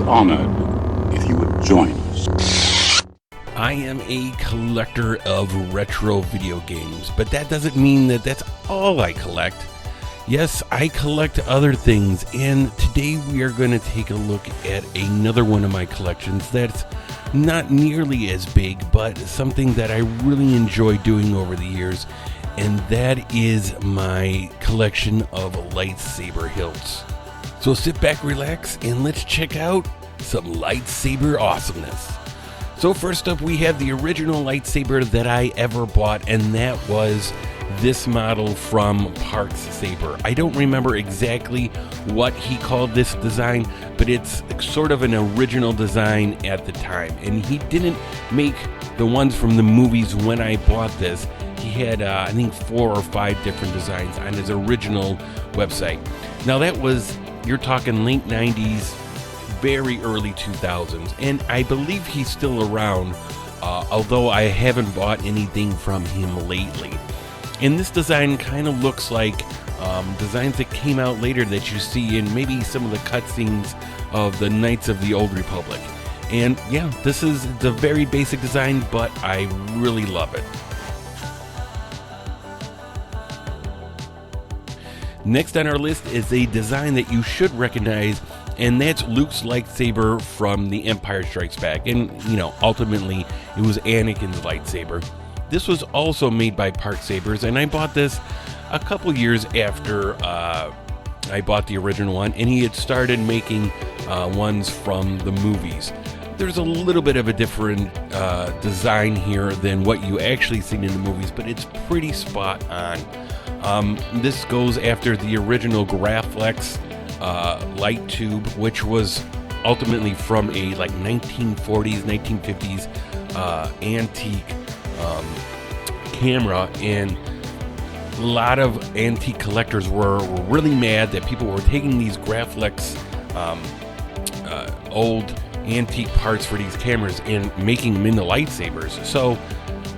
honored if you would join us. I am a collector of retro video games, but that doesn't mean that that's all I collect. Yes, I collect other things, and today we are going to take a look at another one of my collections that's not nearly as big, but something that I really enjoy doing over the years, and that is my collection of lightsaber hilts. So sit back, relax, and let's check out some lightsaber awesomeness. So first up, we have the original lightsaber that I ever bought, and that was this model from Park's Saber. I don't remember exactly what he called this design, but it's sort of an original design at the time. And he didn't make the ones from the movies when I bought this. He had, I think, 4 or 5 different designs on his original website. Now that was, you're talking late 90s, very early 2000s, and I believe he's still around, although I haven't bought anything from him lately. And this design kind of looks like designs that came out later that you see in maybe some of the cutscenes of the Knights of the Old Republic. And yeah, this is the very basic design, but I really love it. Next on our list is a design that you should recognize, and that's Luke's lightsaber from The Empire Strikes Back. And, you know, ultimately, it was Anakin's lightsaber. This was also made by Park Sabers, and I bought this a couple years after I bought the original one, and he had started making ones from the movies. There's a little bit of a different design here than what you actually seen in the movies, but it's pretty spot on. This goes after the original Graflex light tube, which was ultimately from a like 1940s, 1950s antique camera, and a lot of antique collectors were really mad that people were taking these Graflex old antique parts for these cameras and making them into lightsabers. So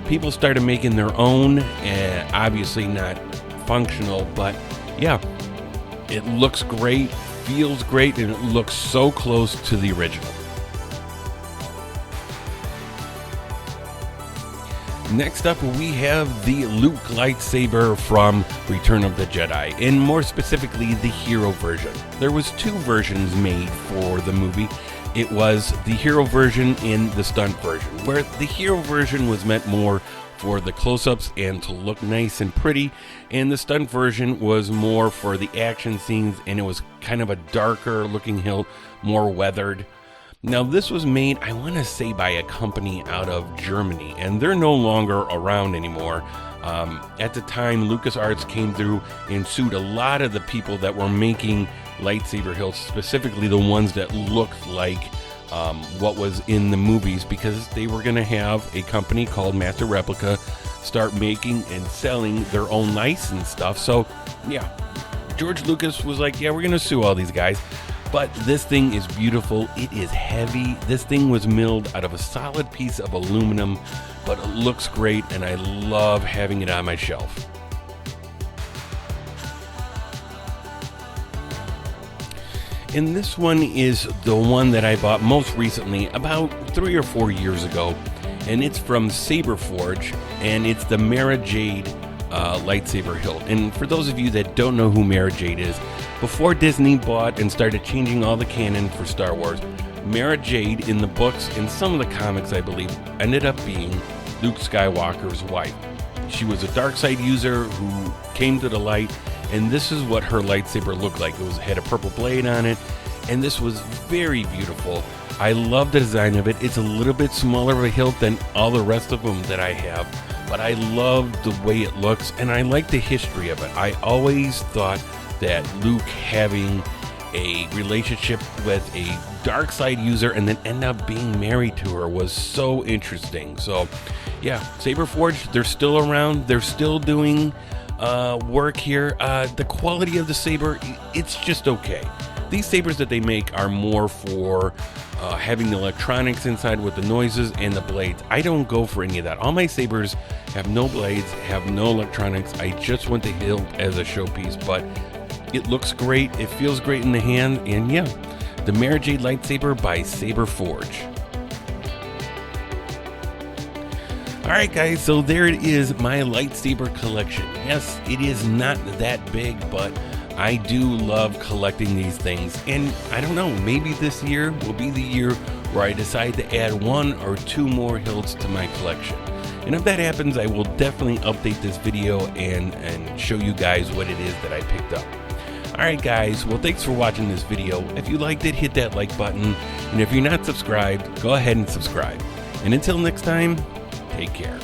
people started making their own, and obviously not functional, but yeah, it looks great, feels great, and it looks so close to the original. Next up, we have the Luke lightsaber from Return of the Jedi, and more specifically, the hero version. There was 2 versions made for the movie. It was the hero version and the stunt version, where the hero version was meant more for the close-ups and to look nice and pretty, and the stunt version was more for the action scenes, and it was kind of a darker looking hilt, more weathered. Now this was made, I want to say, by a company out of Germany, and they're no longer around anymore. At the time, LucasArts came through and sued a lot of the people that were making lightsaber hilts, specifically the ones that looked like what was in the movies, because they were going to have a company called Master Replica start making and selling their own licensed stuff. So yeah, George Lucas was like, yeah, we're going to sue all these guys. But this thing is beautiful. It is heavy. This thing was milled out of a solid piece of aluminum, but it looks great, and I love having it on my shelf. And this one is the one that I bought most recently, about 3 or 4 years ago, and it's from Saberforge, and it's the Mara Jade lightsaber hilt. And for those of you that don't know who Mara Jade is, before Disney bought and started changing all the canon for Star Wars, Mara Jade in the books and some of the comics, I believe, ended up being Luke Skywalker's wife. She was a dark side user who came to the light, and this is what her lightsaber looked like. It had a purple blade on it, and this was very beautiful. I love the design of it. It's a little bit smaller of a hilt than all the rest of them that I have, but I love the way it looks, and I like the history of it. I always thought that Luke having a relationship with a dark side user and then end up being married to her was so interesting. So yeah, Saberforge, they're still around. They're still doing work here. The quality of the saber, it's just okay. These sabers that they make are more for having the electronics inside with the noises and the blades. I don't go for any of that. All my sabers have no blades, have no electronics. I just want the hilt as a showpiece, but it looks great. It feels great in the hand, and yeah, the Jade lightsaber by Saber Forge. Alright guys, so there it is, my lightsaber collection. Yes, it is not that big, but I do love collecting these things. And I don't know, maybe this year will be the year where I decide to add 1 or 2 more hilts to my collection. And if that happens, I will definitely update this video and show you guys what it is that I picked up. Alright guys, well thanks for watching this video. If you liked it, hit that like button. And if you're not subscribed, go ahead and subscribe. And until next time, take care.